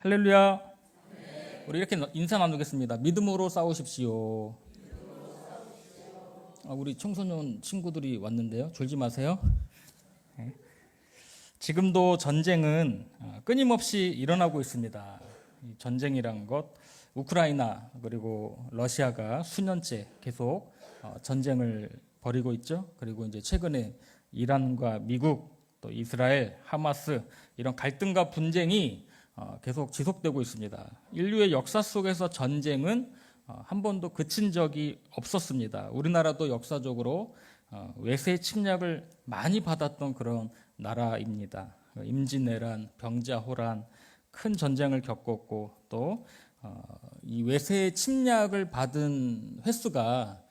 할렐루야. 우리 이렇게 인사 나누겠습니다. 믿음으로 싸우십시오. 우리 청소년 친구들이 왔는데요. 졸지 마세요. 네. 지금도 전쟁은 끊임없이 일어나고 있습니다. 이 전쟁이란 것, 우크라이나 그리고 러시아가 수년째 계속 전쟁을 벌이고 있죠. 그리고 이제 최근에 이란과 미국, 또 이스라엘, 하마스 이런 갈등과 분쟁이 계속 지속되고 있습니다. 인류의 역사 속에서 전쟁은 한 번도 그친 적이 없었습니다. 우리나라도 역사적으로 외세 침략을 많이 받았던 그런 나라입니다. 임진왜란, 병자호란 큰 전쟁을 겪었고 또 이 외세 침략을 받은 횟수가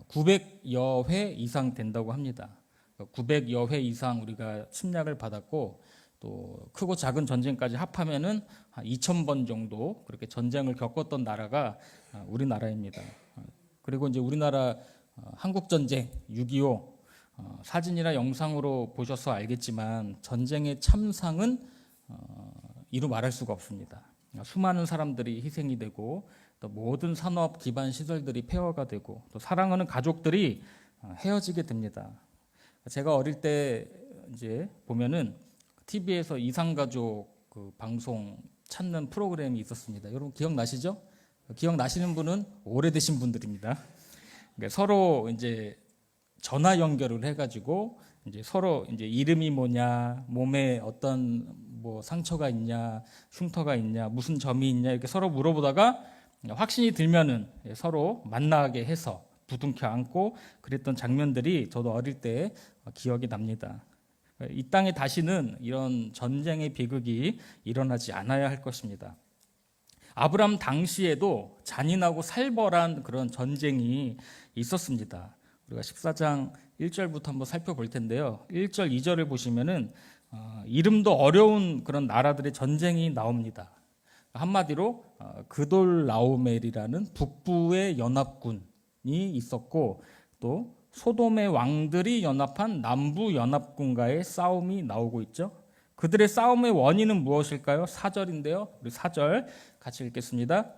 900여 회 이상 된다고 합니다. 900여 회 이상 우리가 침략을 받았고 또 크고 작은 전쟁까지 합하면은 한 2,000번 정도 그렇게 전쟁을 겪었던 나라가 우리나라입니다. 그리고 이제 우리나라 한국 전쟁 6.25 사진이나 영상으로 보셔서 알겠지만 전쟁의 참상은 이루 말할 수가 없습니다. 수많은 사람들이 희생이 되고 또 모든 산업 기반 시설들이 폐허가 되고 또 사랑하는 가족들이 헤어지게 됩니다. 제가 어릴 때 이제 보면은 TV에서 이상가족 그 방송 찾는 프로그램이 있었습니다. 여러분 기억나시죠? 기억나시는 분은 오래되신 분들입니다. 그러니까 서로 이제 전화 연결을 해가지고 이제 서로 이제 이름이 뭐냐, 몸에 어떤 뭐 상처가 있냐, 흉터가 있냐, 무슨 점이 있냐 이렇게 서로 물어보다가 확신이 들면은 서로 만나게 해서 부둥켜 안고 그랬던 장면들이 저도 어릴 때 기억이 납니다. 이 땅에 다시는 이런 전쟁의 비극이 일어나지 않아야 할 것입니다. 아브람 당시에도 잔인하고 살벌한 그런 전쟁이 있었습니다. 우리가 14장 1절부터 한번 살펴볼 텐데요. 1절, 2절을 보시면은 이름도 어려운 그런 나라들의 전쟁이 나옵니다. 한마디로 그돌라오멜이라는 북부의 연합군이 있었고 또 소돔의 왕들이 연합한 남부 연합군과의 싸움이 나오고 있죠. 그들의 싸움의 원인은 무엇일까요? 4절인데요. 우리 4절 같이 읽겠습니다.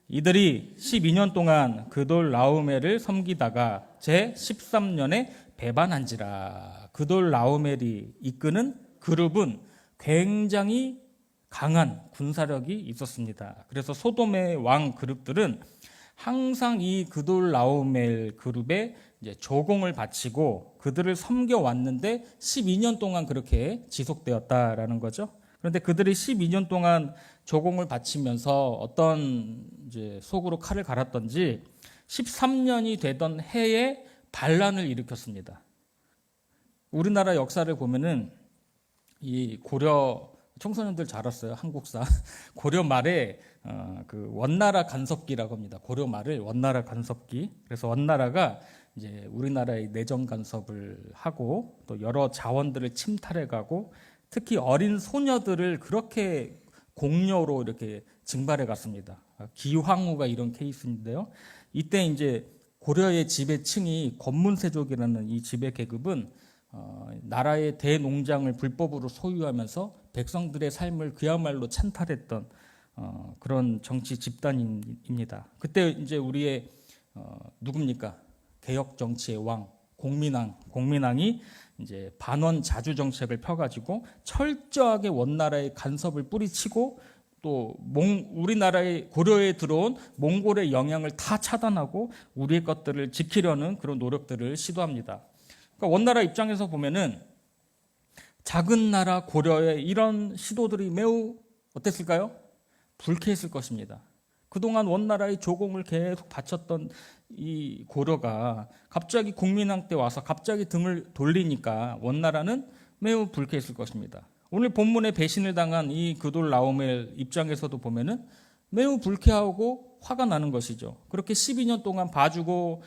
이들이 12년 동안 그돌라오멜을 섬기다가 제 13년에 배반한지라. 그돌라오멜이 이끄는 그룹은 굉장히 강한 군사력이 있었습니다. 그래서 소돔의 왕 그룹들은 항상 이 그돌라오멜 그룹에 이제 조공을 바치고 그들을 섬겨왔는데 12년 동안 그렇게 지속되었다라는 거죠. 그런데 그들이 12년 동안 조공을 바치면서 어떤 이제 속으로 칼을 갈았던지 13년이 되던 해에 반란을 일으켰습니다. 우리나라 역사를 보면은 이 고려 청소년들 잘 알았어요. 한국사 고려 말에 그 원나라 간섭기라고 합니다. 고려 말을 원나라 간섭기. 그래서 원나라가 이제 우리나라의 내정 간섭을 하고 또 여러 자원들을 침탈해가고 특히 어린 소녀들을 그렇게 공료로 이렇게 징발해 갔습니다. 기황후가 이런 케이스인데요. 이때 이제 고려의 지배층이 권문세족이라는 이 지배 계급은 나라의 대농장을 불법으로 소유하면서 백성들의 삶을 그야말로 찬탈했던 그런 정치 집단입니다. 그때 이제 우리의 누굽니까? 개혁 정치의 왕 공민왕이 이제 반원 자주 정책을 펴가지고 철저하게 원나라의 간섭을 뿌리치고 또 우리나라의 고려에 들어온 몽골의 영향을 다 차단하고 우리의 것들을 지키려는 그런 노력들을 시도합니다. 그러니까 원나라 입장에서 보면은 작은 나라 고려의 이런 시도들이 매우 어땠을까요? 불쾌했을 것입니다. 그동안 원나라의 조공을 계속 바쳤던 이 고려가 갑자기 국민왕 때 와서 갑자기 등을 돌리니까 원나라는 매우 불쾌했을 것입니다. 오늘 본문에 배신을 당한 이 그돌라오멜 입장에서도 보면은 매우 불쾌하고 화가 나는 것이죠. 그렇게 12년 동안 봐주고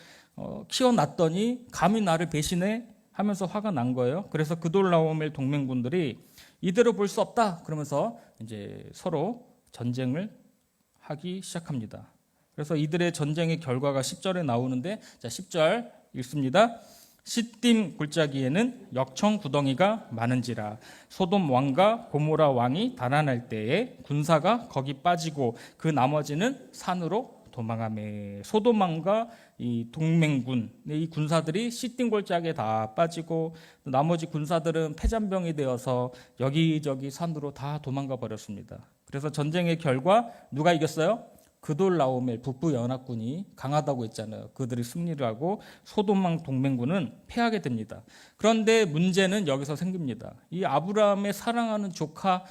키워놨더니 감히 나를 배신해 하면서 화가 난 거예요. 그래서 그돌라오멜 동맹군들이 이대로 볼 수 없다 그러면서 이제 서로 전쟁을 하기 시작합니다. 그래서 이들의 전쟁의 결과가 10절에 나오는데 자 10절 읽습니다. 시딤 골짜기에는 역청 구덩이가 많은지라 소돔 왕과 고모라 왕이 달아날 때에 군사가 거기 빠지고 그 나머지는 산으로 도망하매. 소돔 왕과 이 동맹군, 이 군사들이 시딤 골짜기에 다 빠지고 나머지 군사들은 패잔병이 되어서 여기저기 산으로 다 도망가 버렸습니다. 그래서 전쟁의 결과 누가 이겼어요? 그돌라오멜 북부 연합군이 강하다고 했잖아요. 그들이 승리를 하고 소돔왕 동맹군은 패하게 됩니다. 그런데 문제는 여기서 생깁니다. 이 아브라함의 사랑하는 조카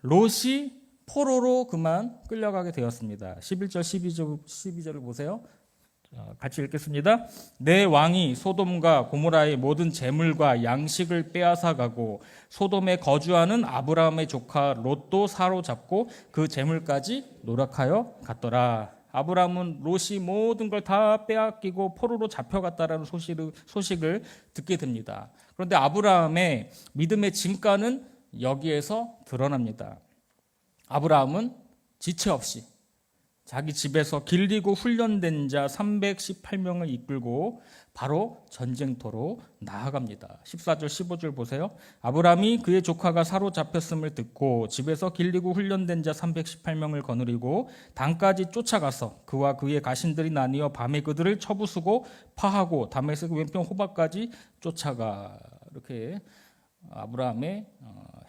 롯이 포로로 그만 끌려가게 되었습니다. 11절 12절을 보세요. 같이 읽겠습니다. 내 왕이 소돔과 고모라의 모든 재물과 양식을 빼앗아 가고 소돔에 거주하는 아브라함의 조카 롯도 사로잡고 그 재물까지 노력하여 갔더라. 아브라함은 롯이 모든 걸 다 빼앗기고 포로로 잡혀갔다라는 소식을 듣게 됩니다. 그런데 아브라함의 믿음의 진가는 여기에서 드러납니다. 아브라함은 지체 없이 자기 집에서 길리고 훈련된 자 318명을 이끌고 바로 전쟁터로 나아갑니다. 14절 15절 보세요. 아브라함이 그의 조카가 사로잡혔음을 듣고 집에서 길리고 훈련된 자 318명을 거느리고 단까지 쫓아가서 그와 그의 가신들이 나뉘어 밤에 그들을 쳐부수고 파하고 다메섹 왼편 호박까지 쫓아가. 이렇게 아브라함의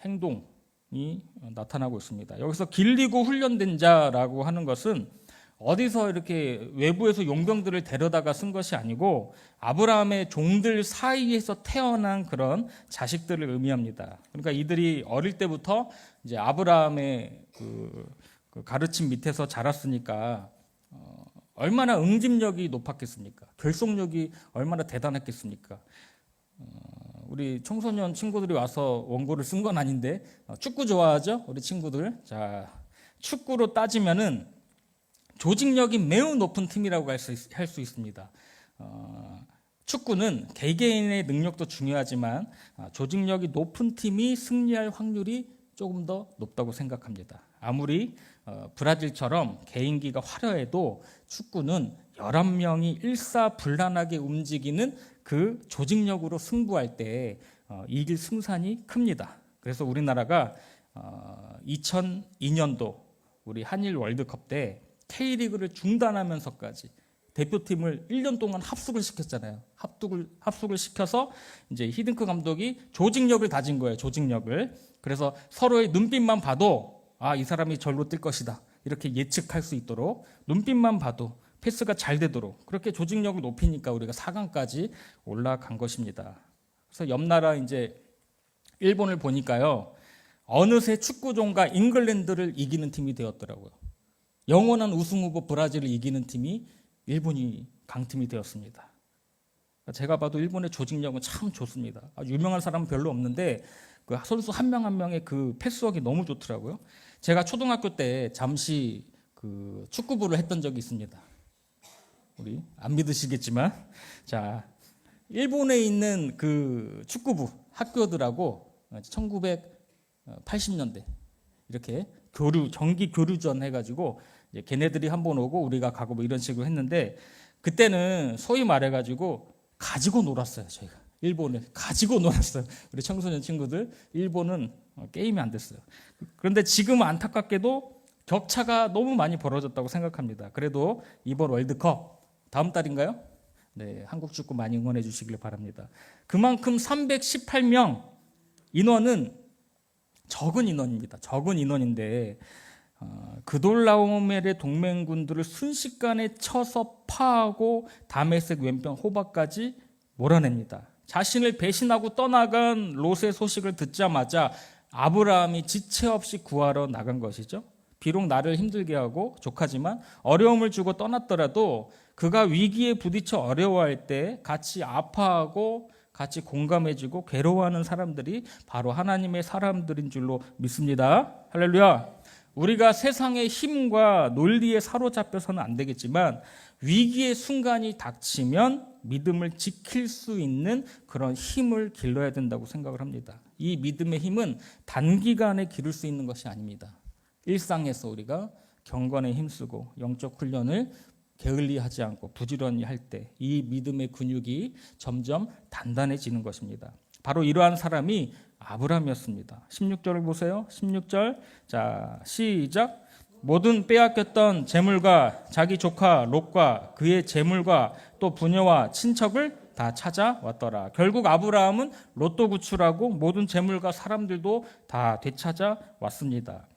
행동 이 나타나고 있습니다. 여기서 길리고 훈련된 자라고 하는 것은 어디서 이렇게 외부에서 용병들을 데려다가 쓴 것이 아니고 아브라함의 종들 사이에서 태어난 그런 자식들을 의미합니다. 그러니까 이들이 어릴 때부터 이제 아브라함의 그 가르침 밑에서 자랐으니까 얼마나 응집력이 높았겠습니까? 결속력이 얼마나 대단했겠습니까? 우리 청소년 친구들이 와서 원고를 쓴 건 아닌데 축구 좋아하죠? 우리 친구들. 자, 축구로 따지면은 조직력이 매우 높은 팀이라고 할 수 있습니다. 축구는 개개인의 능력도 중요하지만 조직력이 높은 팀이 승리할 확률이 조금 더 높다고 생각합니다. 아무리 브라질처럼 개인기가 화려해도 축구는 11명이 일사불란하게 움직이는 그 조직력으로 승부할 때 이길 승산이 큽니다. 그래서 우리나라가 2002년도 우리 한일 월드컵 때 K리그를 중단하면서까지 대표팀을 1년 동안 합숙을 시켰잖아요. 합숙을 시켜서 이제 히딩크 감독이 조직력을 다진 거예요. 조직력을. 그래서 서로의 눈빛만 봐도 이 사람이 절로 뛸 것이다. 이렇게 예측할 수 있도록 눈빛만 봐도 패스가 잘 되도록 그렇게 조직력을 높이니까 우리가 4강까지 올라간 것입니다. 그래서 옆 나라 이제 일본을 보니까요. 어느새 축구종가 잉글랜드를 이기는 팀이 되었더라고요. 영원한 우승 후보 브라질을 이기는 팀이 일본이 강팀이 되었습니다. 제가 봐도 일본의 조직력은 참 좋습니다. 유명한 사람은 별로 없는데 그 선수 한 명 한 명의 그 패스워크가 너무 좋더라고요. 제가 초등학교 때 잠시 그 축구부를 했던 적이 있습니다. 우리 안 믿으시겠지만, 자, 일본에 있는 그 축구부 학교들하고 1980년대 이렇게 정기 교류전 해가지고 이제 걔네들이 한번 오고 우리가 가고 뭐 이런 식으로 했는데 그때는 소위 말해가지고 가지고 놀았어요. 저희가 일본을 가지고 놀았어요. 우리 청소년 친구들 일본은 게임이 안 됐어요. 그런데 지금 안타깝게도 격차가 너무 많이 벌어졌다고 생각합니다. 그래도 이번 월드컵 다음 달인가요? 네, 한국 축구 많이 응원해 주시길 바랍니다. 그만큼 318명 인원은 적은 인원입니다. 적은 인원인데 그돌라오멜의 동맹군들을 순식간에 쳐서 파하고 다메섹 왼편 호박까지 몰아냅니다. 자신을 배신하고 떠나간 롯의 소식을 듣자마자 아브라함이 지체 없이 구하러 나간 것이죠. 비록 나를 힘들게 하고 족하지만 어려움을 주고 떠났더라도 그가 위기에 부딪혀 어려워할 때 같이 아파하고 같이 공감해주고 괴로워하는 사람들이 바로 하나님의 사람들인 줄로 믿습니다. 할렐루야. 우리가 세상의 힘과 논리에 사로잡혀서는 안 되겠지만 위기의 순간이 닥치면 믿음을 지킬 수 있는 그런 힘을 길러야 된다고 생각을 합니다. 이 믿음의 힘은 단기간에 기를 수 있는 것이 아닙니다. 일상에서 우리가 경건에 힘쓰고 영적 훈련을 게을리하지 않고 부지런히 할 때 이 믿음의 근육이 점점 단단해지는 것입니다. 바로 이러한 사람이 아브라함이었습니다. 16절을 보세요. 16절. 자, 시작. 모든 빼앗겼던 재물과 자기 조카 롯과 그의 재물과 또 부녀와 친척을 다 찾아왔더라. 결국 아브라함은 롯도 구출하고 모든 재물과 사람들도 다 되찾아 왔습니다.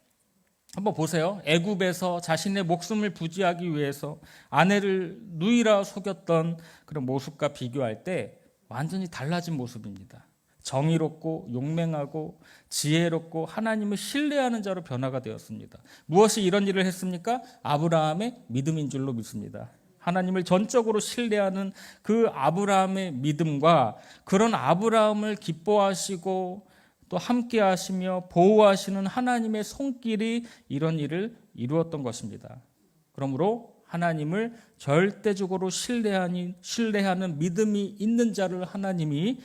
한번 보세요. 애굽에서 자신의 목숨을 부지하기 위해서 아내를 누이라 속였던 그런 모습과 비교할 때 완전히 달라진 모습입니다. 정의롭고 용맹하고 지혜롭고 하나님을 신뢰하는 자로 변화가 되었습니다. 무엇이 이런 일을 했습니까? 아브라함의 믿음인 줄로 믿습니다. 하나님을 전적으로 신뢰하는 그 아브라함의 믿음과 그런 아브라함을 기뻐하시고 또 함께 하시며 보호하시는 하나님의 손길이 이런 일을 이루었던 것입니다. 그러므로 하나님을 절대적으로 신뢰하는 믿음이 있는 자를 하나님이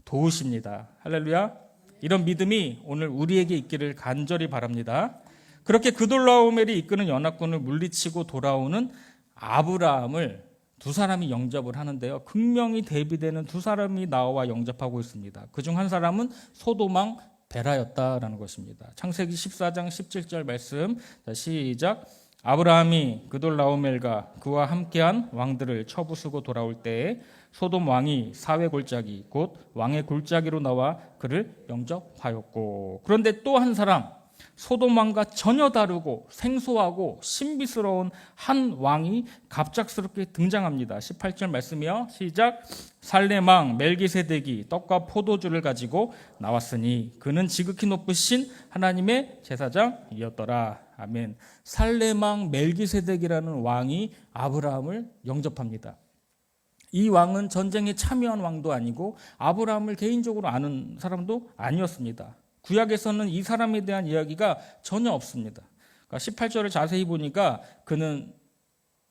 도우십니다. 할렐루야. 이런 믿음이 오늘 우리에게 있기를 간절히 바랍니다. 그렇게 그돌라오멜이 이끄는 연합군을 물리치고 돌아오는 아브라함을 두 사람이 영접을 하는데요. 극명히 대비되는 두 사람이 나와 영접하고 있습니다. 그중 한 사람은 소돔왕 베라였다라는 것입니다. 창세기 14장 17절 말씀. 자, 시작. 아브라함이 그돌라오멜과 그와 함께한 왕들을 쳐부수고 돌아올 때에 소돔 왕이 사회 골짜기 곧 왕의 골짜기로 나와 그를 영접하였고, 그런데 또 한 사람, 소돔 왕과 전혀 다르고 생소하고 신비스러운 한 왕이 갑작스럽게 등장합니다. 18절 말씀이요. 시작. 살렘 왕 멜기세덱이 떡과 포도주를 가지고 나왔으니 그는 지극히 높으신 하나님의 제사장이었더라. 아멘. 살렘 왕 멜기세덱이라는 왕이 아브라함을 영접합니다. 이 왕은 전쟁에 참여한 왕도 아니고 아브라함을 개인적으로 아는 사람도 아니었습니다. 구약에서는 이 사람에 대한 이야기가 전혀 없습니다. 그러니까 18절을 자세히 보니까 그는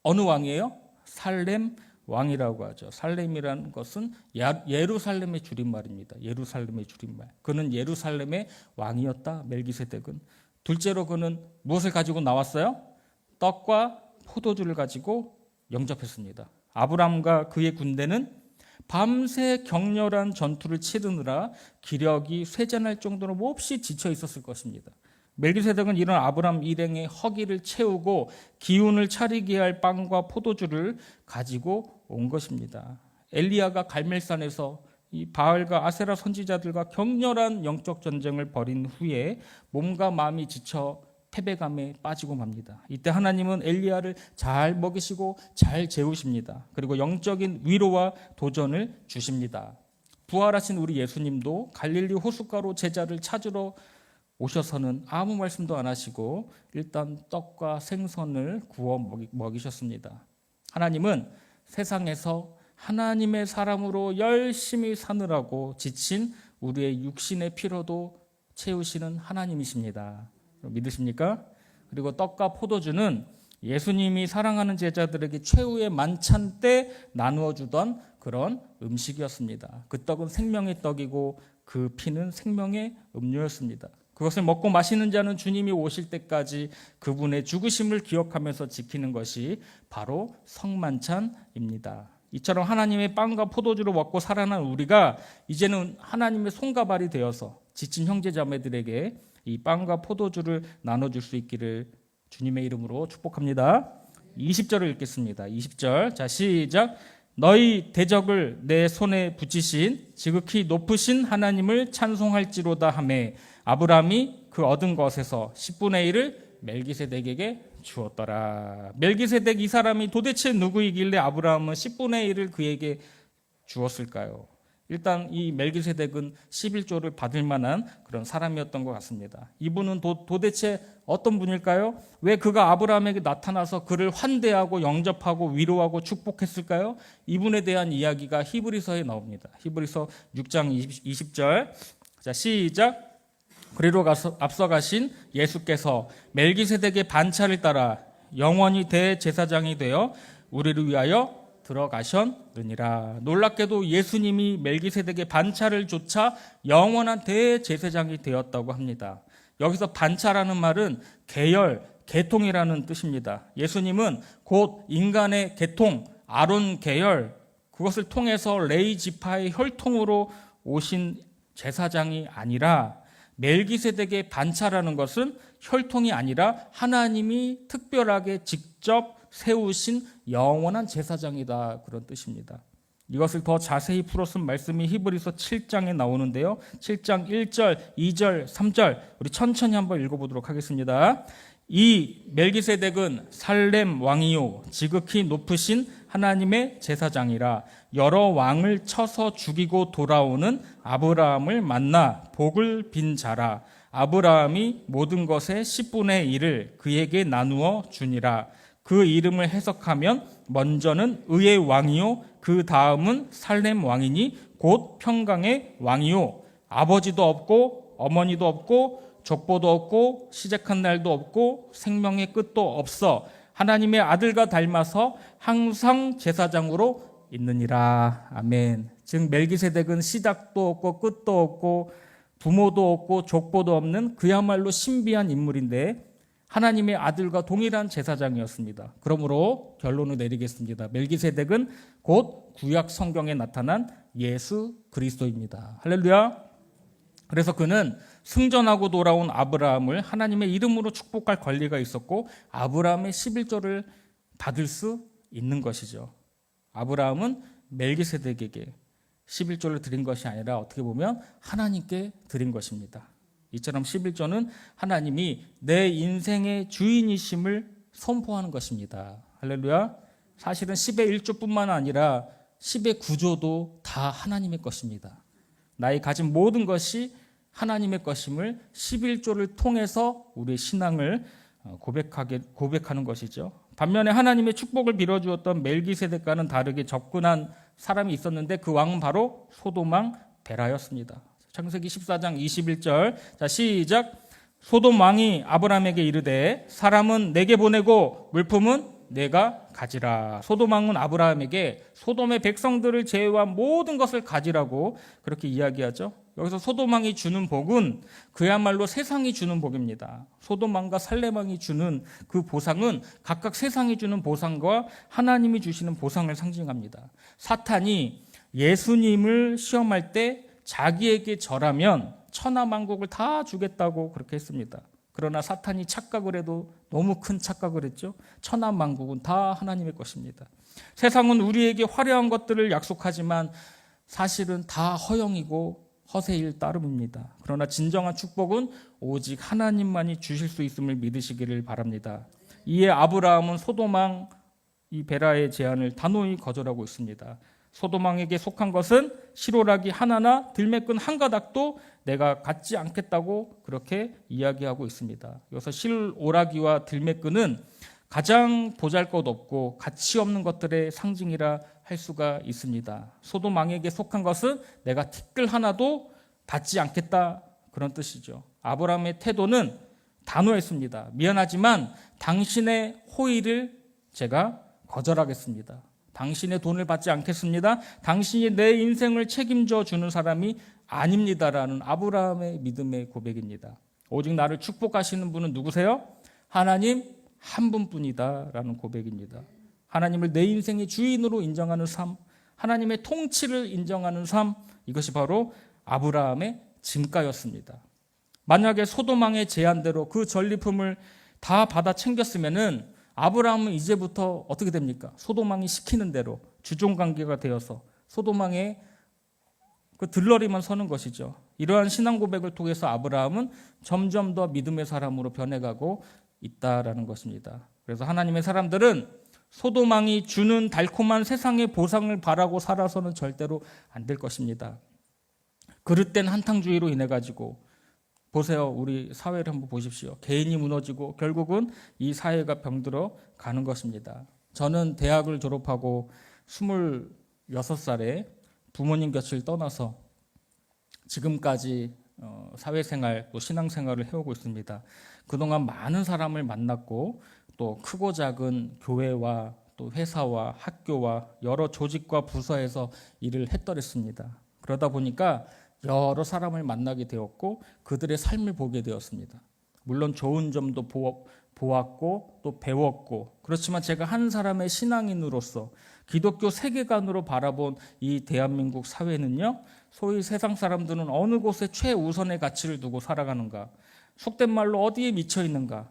어느 왕이에요? 살렘 왕이라고 하죠. 살렘이라는 것은 예루살렘의 줄임말입니다. 예루살렘의 줄임말. 그는 예루살렘의 왕이었다. 멜기세덱은. 둘째로 그는 무엇을 가지고 나왔어요? 떡과 포도주를 가지고 영접했습니다. 아브람과 그의 군대는 밤새 격렬한 전투를 치르느라 기력이 쇠잔할 정도로 몹시 지쳐 있었을 것입니다. 멜기세덱은 이런 아브람 일행의 허기를 채우고 기운을 차리게 할 빵과 포도주를 가지고 온 것입니다. 엘리야가 갈멜산에서 이 바알과 아세라 선지자들과 격렬한 영적 전쟁을 벌인 후에 몸과 마음이 지쳐 패배감에 빠지고 맙니다. 이때 하나님은 엘리야를 잘 먹이시고 잘 재우십니다. 그리고 영적인 위로와 도전을 주십니다. 부활하신 우리 예수님도 갈릴리 호숫가로 제자를 찾으러 오셔서는 아무 말씀도 안 하시고 일단 떡과 생선을 구워 먹이셨습니다. 하나님은 세상에서 하나님의 사람으로 열심히 사느라고 지친 우리의 육신의 피로도 채우시는 하나님이십니다. 믿으십니까? 그리고 떡과 포도주는 예수님이 사랑하는 제자들에게 최후의 만찬 때 나누어 주던 그런 음식이었습니다. 그 떡은 생명의 떡이고 그 피는 생명의 음료였습니다. 그것을 먹고 마시는 자는 주님이 오실 때까지 그분의 죽으심을 기억하면서 지키는 것이 바로 성만찬입니다. 이처럼 하나님의 빵과 포도주로 먹고 살아난 우리가 이제는 하나님의 손과 발이 되어서 지친 형제자매들에게 이 빵과 포도주를 나눠줄 수 있기를 주님의 이름으로 축복합니다. 20절을 읽겠습니다. 20절. 자, 시작. 너희 대적을 내 손에 붙이신 지극히 높으신 하나님을 찬송할지로다 하매 아브라함이 그 얻은 것에서 10분의 1을 멜기세덱에게 주었더라. 멜기세덱 이 사람이 도대체 누구이길래 아브라함은 10분의 1을 그에게 주었을까요? 일단 이 멜기세덱은 11조를 받을 만한 그런 사람이었던 것 같습니다. 이분은 도대체 어떤 분일까요? 왜 그가 아브라함에게 나타나서 그를 환대하고 영접하고 위로하고 축복했을까요? 이분에 대한 이야기가 히브리서에 나옵니다. 히브리서 6장 20절. 자, 시작. 그리로 앞서 가신 예수께서 멜기세덱의 반차를 따라 영원히 대제사장이 되어 우리를 위하여 들어가셨느니라. 놀랍게도 예수님이 멜기세덱의 반차를 좇아 영원한 대제사장이 되었다고 합니다. 여기서 반차라는 말은 계열, 계통이라는 뜻입니다. 예수님은 곧 인간의 계통, 아론 계열, 그것을 통해서 레위 지파의 혈통으로 오신 제사장이 아니라, 멜기세덱의 반차라는 것은 혈통이 아니라 하나님이 특별하게 직접 세우신 영원한 제사장이다, 그런 뜻입니다. 이것을 더 자세히 풀어쓴 말씀이 히브리서 7장에 나오는데요. 7장 1절, 2절, 3절 우리 천천히 한번 읽어보도록 하겠습니다. 이 멜기세덱은 살렘 왕이요 지극히 높으신 하나님의 제사장이라, 여러 왕을 쳐서 죽이고 돌아오는 아브라함을 만나 복을 빈 자라. 아브라함이 모든 것의 10분의 1을 그에게 나누어 주니라. 그 이름을 해석하면 먼저는 의의 왕이요 그 다음은 살렘 왕이니 곧 평강의 왕이요, 아버지도 없고 어머니도 없고 족보도 없고 시작한 날도 없고 생명의 끝도 없어 하나님의 아들과 닮아서 항상 제사장으로 있느니라. 아멘. 즉 멜기세덱은 시작도 없고 끝도 없고 부모도 없고 족보도 없는 그야말로 신비한 인물인데 하나님의 아들과 동일한 제사장이었습니다. 그러므로 결론을 내리겠습니다. 멜기세덱은 곧 구약 성경에 나타난 예수 그리스도입니다. 할렐루야. 그래서 그는 승전하고 돌아온 아브라함을 하나님의 이름으로 축복할 권리가 있었고 아브라함의 11조를 받을 수 있는 것이죠. 아브라함은 멜기세덱에게 11조를 드린 것이 아니라 어떻게 보면 하나님께 드린 것입니다. 이처럼 11조는 하나님이 내 인생의 주인이심을 선포하는 것입니다. 할렐루야. 사실은 10의 1조뿐만 아니라 10의 9조도 다 하나님의 것입니다. 나의 가진 모든 것이 하나님의 것임을 11조를 통해서 우리의 신앙을 고백하는 것이죠. 반면에 하나님의 축복을 빌어주었던 멜기세덱과는 다르게 접근한 사람이 있었는데 그 왕은 바로 소돔왕 베라였습니다. 창세기 14장 21절. 자, 시작. 소돔 왕이 아브라함에게 이르되 사람은 내게 보내고 물품은 내가 가지라. 소돔 왕은 아브라함에게 소돔의 백성들을 제외한 모든 것을 가지라고 그렇게 이야기하죠. 여기서 소돔 왕이 주는 복은 그야말로 세상이 주는 복입니다. 소돔 왕과 살렘 왕이 주는 그 보상은 각각 세상이 주는 보상과 하나님이 주시는 보상을 상징합니다. 사탄이 예수님을 시험할 때 자기에게 절하면 천하만국을 다 주겠다고 그렇게 했습니다. 그러나 사탄이 착각을 해도 너무 큰 착각을 했죠. 천하만국은 다 하나님의 것입니다. 세상은 우리에게 화려한 것들을 약속하지만 사실은 다 허영이고 허세일 따름입니다. 그러나 진정한 축복은 오직 하나님만이 주실 수 있음을 믿으시기를 바랍니다. 이에 아브라함은 소돔왕 이 베라의 제안을 단호히 거절하고 있습니다. 소돔왕에게 속한 것은 실오라기 하나나 들매끈 한 가닥도 내가 갖지 않겠다고 그렇게 이야기하고 있습니다. 여기서 실오라기와 들매끈은 가장 보잘것없고 가치 없는 것들의 상징이라 할 수가 있습니다. 소돔 왕에게 속한 것은 내가 티끌 하나도 받지 않겠다, 그런 뜻이죠. 아브라함의 태도는 단호했습니다. 미안하지만 당신의 호의를 제가 거절하겠습니다. 당신의 돈을 받지 않겠습니다. 당신이 내 인생을 책임져 주는 사람이 아닙니다라는 아브라함의 믿음의 고백입니다. 오직 나를 축복하시는 분은 누구세요? 하나님 한 분뿐이다라는 고백입니다. 하나님을 내 인생의 주인으로 인정하는 삶, 하나님의 통치를 인정하는 삶, 이것이 바로 아브라함의 증가였습니다. 만약에 소돔왕의 제안대로 그 전리품을 다 받아 챙겼으면은 아브라함은 이제부터 어떻게 됩니까? 소돔왕이 시키는 대로 주종관계가 되어서 소돔왕의 그 들러리만 서는 것이죠. 이러한 신앙 고백을 통해서 아브라함은 점점 더 믿음의 사람으로 변해가고 있다라는 것입니다. 그래서 하나님의 사람들은 소돔왕이 주는 달콤한 세상의 보상을 바라고 살아서는 절대로 안 될 것입니다. 그릇된 한탕주의로 인해 가지고 보세요. 우리 사회를 한번 보십시오. 개인이 무너지고 결국은 이 사회가 병들어 가는 것입니다. 저는 대학을 졸업하고 26살에 부모님 곁을 떠나서 지금까지 사회생활 또 신앙생활을 해오고 있습니다. 그동안 많은 사람을 만났고 또 크고 작은 교회와 또 회사와 학교와 여러 조직과 부서에서 일을 했더랬습니다. 그러다 보니까 여러 사람을 만나게 되었고 그들의 삶을 보게 되었습니다. 물론 좋은 점도 보았고 또 배웠고, 그렇지만 제가 한 사람의 신앙인으로서 기독교 세계관으로 바라본 이 대한민국 사회는요, 소위 세상 사람들은 어느 곳에 최우선의 가치를 두고 살아가는가, 속된 말로 어디에 미쳐 있는가.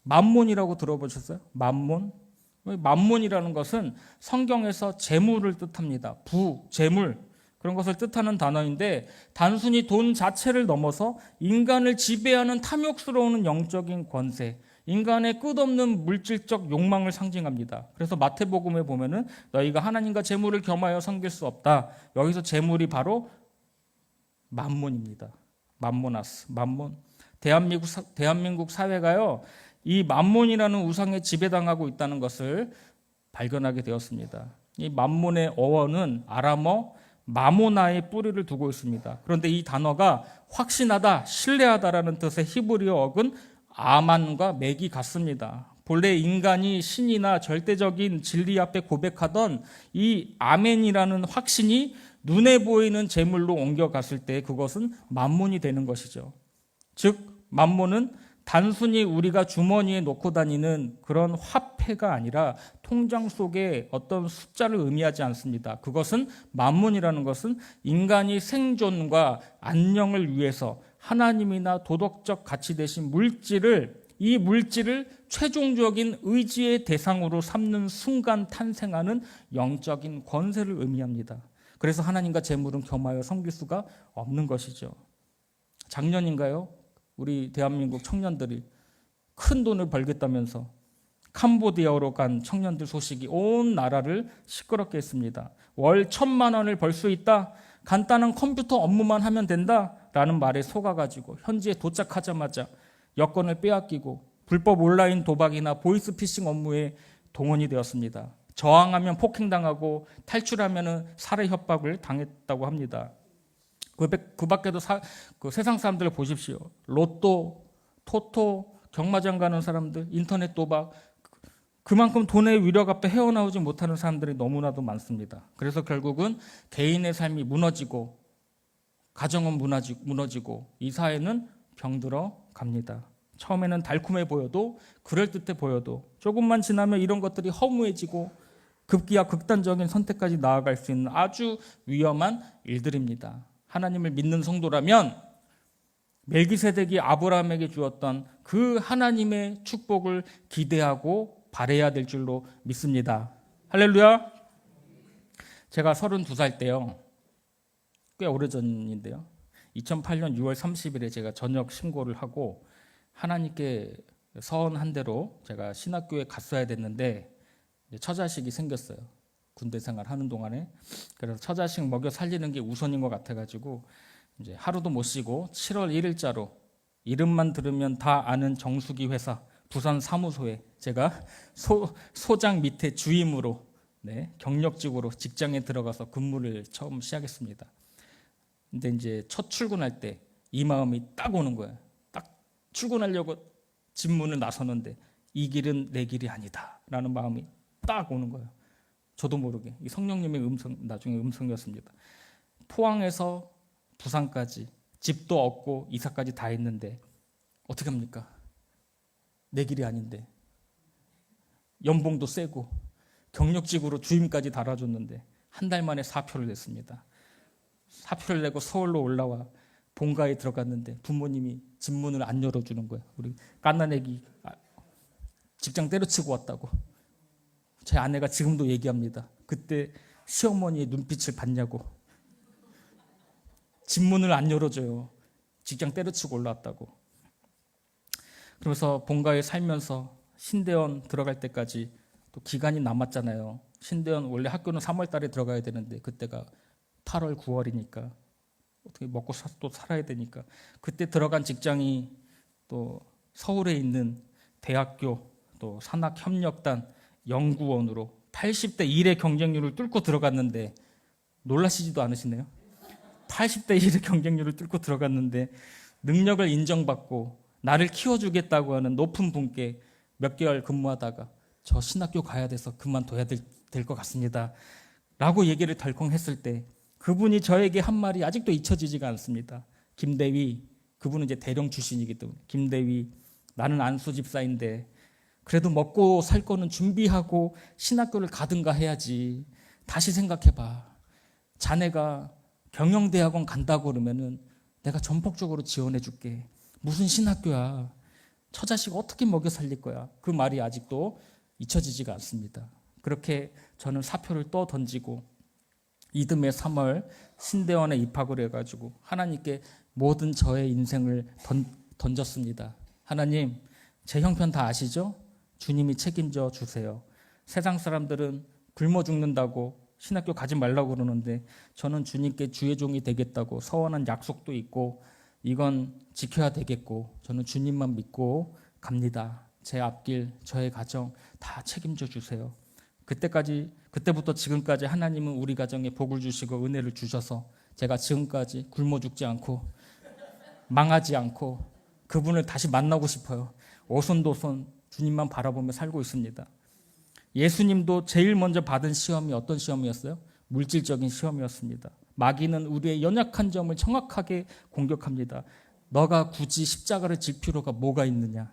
만몬이라고 들어보셨어요? 만몬? 만몬이라는 것은 성경에서 재물을 뜻합니다. 재물, 그런 것을 뜻하는 단어인데, 단순히 돈 자체를 넘어서 인간을 지배하는 탐욕스러운 영적인 권세, 인간의 끝없는 물질적 욕망을 상징합니다. 그래서 마태복음에 보면은 너희가 하나님과 재물을 겸하여 섬길 수 없다. 여기서 재물이 바로 만몬입니다. 만모나스, 만몬. 대한민국 사회가요, 이 만몬이라는 우상에 지배당하고 있다는 것을 발견하게 되었습니다. 이 만몬의 어원은 아람어 마모나의 뿌리를 두고 있습니다. 그런데 이 단어가 확신하다, 신뢰하다라는 뜻의 히브리어 어근 아만과 맥이 같습니다. 본래 인간이 신이나 절대적인 진리 앞에 고백하던 이 아멘이라는 확신이 눈에 보이는 재물로 옮겨갔을 때 그것은 만몬이 되는 것이죠. 즉 만몬은 단순히 우리가 주머니에 놓고 다니는 그런 화폐가 아니라 통장 속에 어떤 숫자를 의미하지 않습니다. 그것은 만몬이라는 것은 인간이 생존과 안녕을 위해서 하나님이나 도덕적 가치 대신 이 물질을 최종적인 의지의 대상으로 삼는 순간 탄생하는 영적인 권세를 의미합니다. 그래서 하나님과 재물은 겸하여 섬길 수가 없는 것이죠. 작년인가요? 우리 대한민국 청년들이 큰 돈을 벌겠다면서 캄보디아로 간 청년들 소식이 온 나라를 시끄럽게 했습니다. 월 1,000만 원을 벌 수 있다. 간단한 컴퓨터 업무만 하면 된다. 라는 말에 속아가지고 현지에 도착하자마자 여권을 빼앗기고 불법 온라인 도박이나 보이스피싱 업무에 동원이 되었습니다. 저항하면 폭행당하고 탈출하면 살해 협박을 당했다고 합니다. 그 밖에도 세상 사람들을 보십시오. 로또, 토토, 경마장 가는 사람들, 인터넷 도박, 그만큼 돈의 위력 앞에 헤어나오지 못하는 사람들이 너무나도 많습니다. 그래서 결국은 개인의 삶이 무너지고 가정은 무너지고 이 사회는 병들어 갑니다. 처음에는 달콤해 보여도, 그럴듯해 보여도 조금만 지나면 이런 것들이 허무해지고 급기야 극단적인 선택까지 나아갈 수 있는 아주 위험한 일들입니다. 하나님을 믿는 성도라면 멜기세덱이 아브라함에게 주었던 그 하나님의 축복을 기대하고 바라야 될 줄로 믿습니다. 할렐루야. 제가 32살 때요, 꽤 오래전인데요, 2008년 6월 30일에 제가 전역 신고를 하고 하나님께 서원한 대로 제가 신학교에 갔어야 됐는데 처자식이 생겼어요. 군대 생활하는 동안에. 그래서 처자식 먹여 살리는 게 우선인 것 같아가지고 이제 하루도 못 쉬고 7월 1일자로 이름만 들으면 다 아는 정수기 회사 부산 사무소에 제가 소장 밑에 주임으로 경력직으로 직장에 들어가서 근무를 처음 시작했습니다. 근데 이제 첫 출근할 때 이 마음이 딱 오는 거예요. 딱 출근하려고 집문을 나서는데 이 길은 내 길이 아니다 라는 마음이 딱 오는 거예요. 저도 모르게 이 성령님의 나중에 음성이었습니다. 포항에서 부산까지 집도 얻고 이사까지 다 했는데 어떻게 합니까? 내 길이 아닌데, 연봉도 세고 경력직으로 주임까지 달아줬는데 한 달 만에 사표를 냈습니다. 사표를 내고 서울로 올라와 본가에 들어갔는데 부모님이 집문을 안 열어주는 거예요. 우리 갓난애기 직장 때려치고 왔다고. 제 아내가 지금도 얘기합니다. 그때 시어머니의 눈빛을 봤냐고. 집문을 안 열어줘요. 직장 때려치고 올라왔다고. 그러면서 본가에 살면서 신대원 들어갈 때까지 또 기간이 남았잖아요. 신대원 원래 학교는 3월 달에 들어가야 되는데 그때가 8월, 9월이니까 어떻게 먹고 또 살아야 되니까 그때 들어간 직장이 또 서울에 있는 대학교 또 산학협력단 연구원으로 80대 1의 경쟁률을 뚫고 들어갔는데 놀라시지도 않으시네요. 80대 1의 경쟁률을 뚫고 들어갔는데 능력을 인정받고 나를 키워주겠다고 하는 높은 분께 몇 개월 근무하다가 저 신학교 가야 돼서 그만둬야 될 것 같습니다 라고 얘기를 덜컹 했을 때 그분이 저에게 한 말이 아직도 잊혀지지가 않습니다. 김대휘, 그분은 이제 대령 출신이기 때문에 김대위, 나는 안수 집사인데 그래도 먹고 살 거는 준비하고 신학교를 가든가 해야지. 다시 생각해봐. 자네가 경영대학원 간다고 그러면은 내가 전폭적으로 지원해 줄게. 무슨 신학교야. 처자식 어떻게 먹여 살릴 거야. 그 말이 아직도 잊혀지지가 않습니다. 그렇게 저는 사표를 또 던지고 이듬해 3월 신대원에 입학을 해가지고 하나님께 모든 저의 인생을 던졌습니다. 하나님, 제 형편 다 아시죠? 주님이 책임져 주세요. 세상 사람들은 굶어 죽는다고 신학교 가지 말라고 그러는데 저는 주님께 주의 종이 되겠다고 서원한 약속도 있고 이건 지켜야 되겠고 저는 주님만 믿고 갑니다. 제 앞길, 저의 가정 다 책임져 주세요. 그때부터 지금까지 하나님은 우리 가정에 복을 주시고 은혜를 주셔서 제가 지금까지 굶어 죽지 않고 망하지 않고 그분을 다시 만나고 싶어요. 오손도손 주님만 바라보며 살고 있습니다. 예수님도 제일 먼저 받은 시험이 어떤 시험이었어요? 물질적인 시험이었습니다. 마귀는 우리의 연약한 점을 정확하게 공격합니다. 너가 굳이 십자가를 질 필요가 뭐가 있느냐?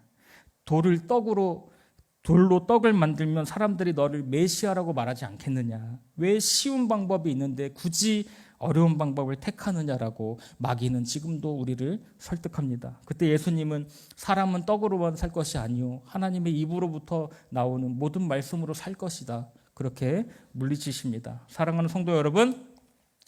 돌로 떡을 만들면 사람들이 너를 메시아라고 말하지 않겠느냐? 왜 쉬운 방법이 있는데 굳이 어려운 방법을 택하느냐라고 마귀는 지금도 우리를 설득합니다. 그때 예수님은 사람은 떡으로만 살 것이 아니요 하나님의 입으로부터 나오는 모든 말씀으로 살 것이다. 그렇게 물리치십니다. 사랑하는 성도 여러분,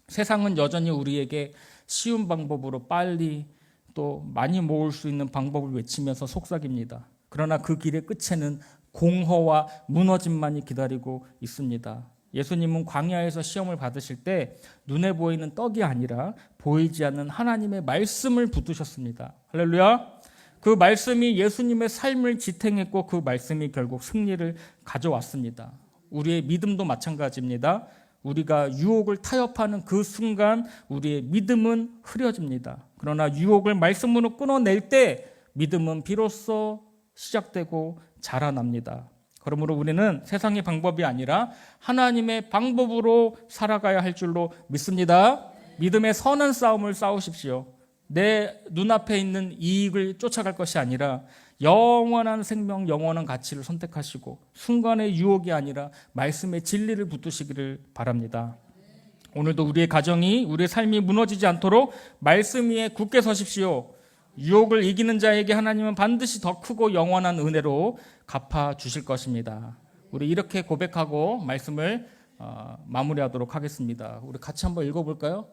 세상은 여전히 우리에게 쉬운 방법으로 빨리 또 많이 모을 수 있는 방법을 외치면서 속삭입니다. 그러나 그 길의 끝에는 공허와 무너짐만이 기다리고 있습니다. 예수님은 광야에서 시험을 받으실 때 눈에 보이는 떡이 아니라 보이지 않는 하나님의 말씀을 붙드셨습니다. 할렐루야. 그 말씀이 예수님의 삶을 지탱했고 그 말씀이 결국 승리를 가져왔습니다. 우리의 믿음도 마찬가지입니다. 우리가 유혹을 타협하는 그 순간 우리의 믿음은 흐려집니다. 그러나 유혹을 말씀으로 끊어낼 때 믿음은 비로소 시작되고 자라납니다. 그러므로 우리는 세상의 방법이 아니라 하나님의 방법으로 살아가야 할 줄로 믿습니다. 믿음의 선한 싸움을 싸우십시오. 내 눈앞에 있는 이익을 쫓아갈 것이 아니라 영원한 생명, 영원한 가치를 선택하시고 순간의 유혹이 아니라 말씀의 진리를 붙드시기를 바랍니다. 오늘도 우리의 가정이, 우리의 삶이 무너지지 않도록 말씀 위에 굳게 서십시오. 유혹을 이기는 자에게 하나님은 반드시 더 크고 영원한 은혜로 갚아주실 것입니다. 우리 이렇게 고백하고 말씀을 마무리하도록 하겠습니다. 우리 같이 한번 읽어볼까요?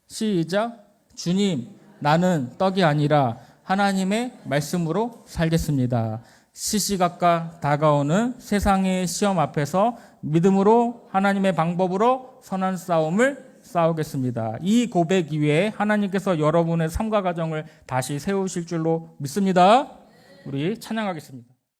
시작. 주님, 나는 떡이 아니라 하나님의 말씀으로 살겠습니다. 시시각각 다가오는 세상의 시험 앞에서 믿음으로 하나님의 방법으로 선한 싸움을 싸우겠습니다. 이 고백 이외에 하나님께서 여러분의 삶과 가정을 다시 세우실 줄로 믿습니다. 우리 찬양하겠습니다.